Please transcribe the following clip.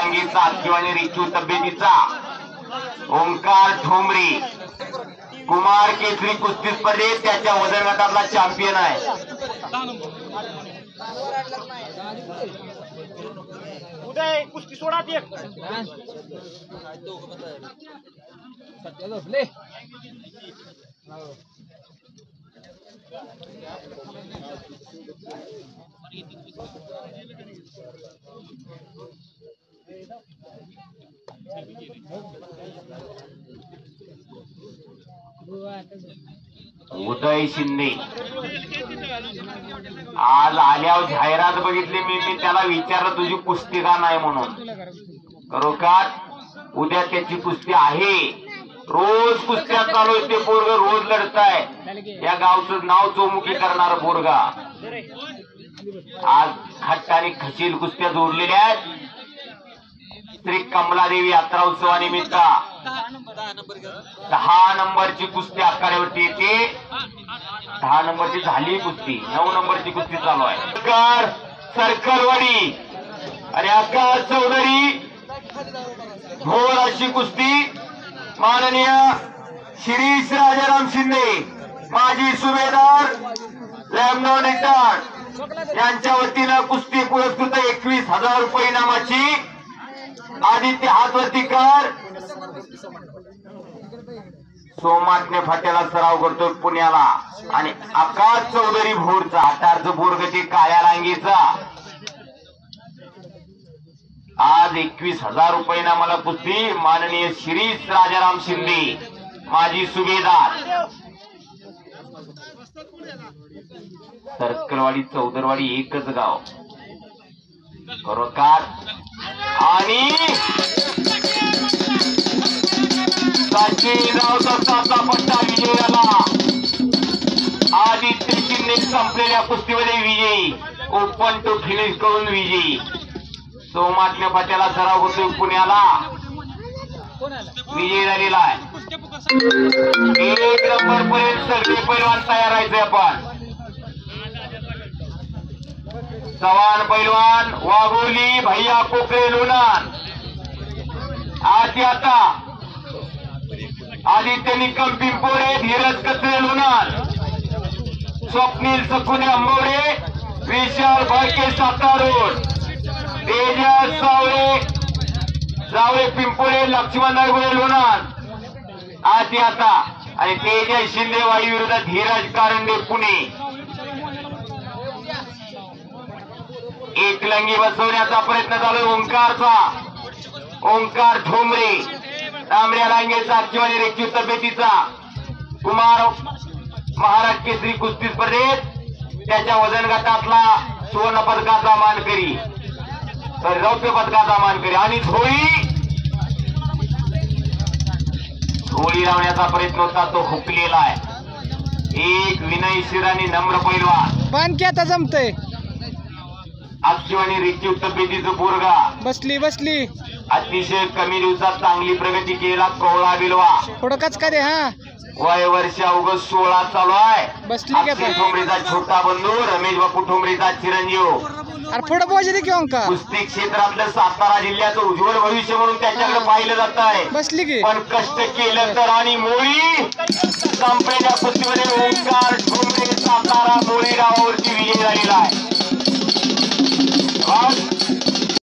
रांगेचा किंवा रेखीव तब्येतीचा ओंकार ठोंबरे कुमार केसरी कुस्ती स्पर्धेत त्याच्या वजन गटातला चॅम्पियन आहे. उदय कुस्ती सोडा ते उदय शिंदे आज आल्यावर जाहिरात बघितली मी त्याला विचारलं तुझी कुस्ती का नाही म्हणून. खरोखर उद्या त्याची कुस्ती आहे. रोज कुस्त्या चालू आहे ते पोरग रोज लढताय. या गावचं नाव चौमुखी करणार पोरगा. आज खट्ट आणि खशील कुस्त्या जोडलेल्या आहेत. श्री कमलादेवी यात्रा उत्सवानिमित्त 10 नंबरची कुस्ती आखाड्यावरती येते. 10 नंबरची झाली कुस्ती. 9 नंबरची कुस्ती चालू आहे. सर्कलवाडी आणि आकाश चौधरी घोर अशी कुस्ती. माननीय शिरीष राजाराम शिंदे माजी सुभेदार लेफ्टनंट रिटायर्ड यांच्या वतीनं कुस्ती पुरस्कृत 21,000 रुपये इनामाची आदित्य हातवरती कर सोमाटणे फाट्याला सराव करतो पुण्याला. आणि आकाश चौधरी भोरचा हातारचं बोरगती काळ्या रांगेचा आज 21,000 रुपये इनामाला कुस्ती. माननीय शिरीष राजाराम शिंदे माजी सुभेदार सर्कलवाडी चौदरवाडी एकच गाव खरोखर. आणि सचिनरावचा पट्टा विजयाला आदित्य शिंदे संपलेल्या कुस्तीमध्ये विजयी. ओपन टू फिनिश करून विजयी. सोमाटणे फाट्याला सराव होतो पुण्याला विजय झालेला आहे. 1 नंबर पर्यंत सगळे पैलवान तयार राहायचे. आपण चव्हाण पैलवान वाघोली भैया कोकरे लोणार आता आदित्य निकम पिंपोरे धीरज कचरे लोणार स्वप्नील सकुने अंबोरे विशाल भाडके सातारोड तेजस जावळे पिंपोरे लक्ष्मण नागोरे लोणार आता आणि तेजस शिंदे वाई विरुद्ध धीरज कारंडे पुणे. एकलंगी बसवण्याचा प्रयत्न चालू ओंकारचा. ओंकार ठोंबरे तांबड्या रांगेचा किंवा रेखीव तब्येतीचा कुमार महाराज केसरी कुस्ती स्पर्धेत त्याच्या वजन गटातला सुवर्ण पदकाचा मानकरी तर रौप्य पदकाचा मानकरी. आणि झोळी लावण्याचा प्रयत्न होता तो हुकलेला आहे. एक विनयशीर आणि नम्र पैलवान पण क्या जमतय आणि रेखीव तब्येतीचं पोरगा बसली अतिशय कमी दिवसात चांगली प्रगती केला. कोवळा बिलवा थोडंच का रे. हा वय वर्ष अवघ 16 चालू आहे. बसली ठोंबरेचा छोटा बंधू रमेश बापू ठोंबरेचा चिरंजीव पुढे पोहोचले घेऊन का कुस्ती क्षेत्रातलं सातारा जिल्ह्याचं उज्ज्वल भविष्य म्हणून त्याच्याकडे पाहिलं जात आहे. बसली की पण कष्ट केलं तर. आणि मोळी संपलेल्या कुस्तीमध्ये ओंकार ठोंबरे सातारा मोळी गावावरती विजय झालेला आहे.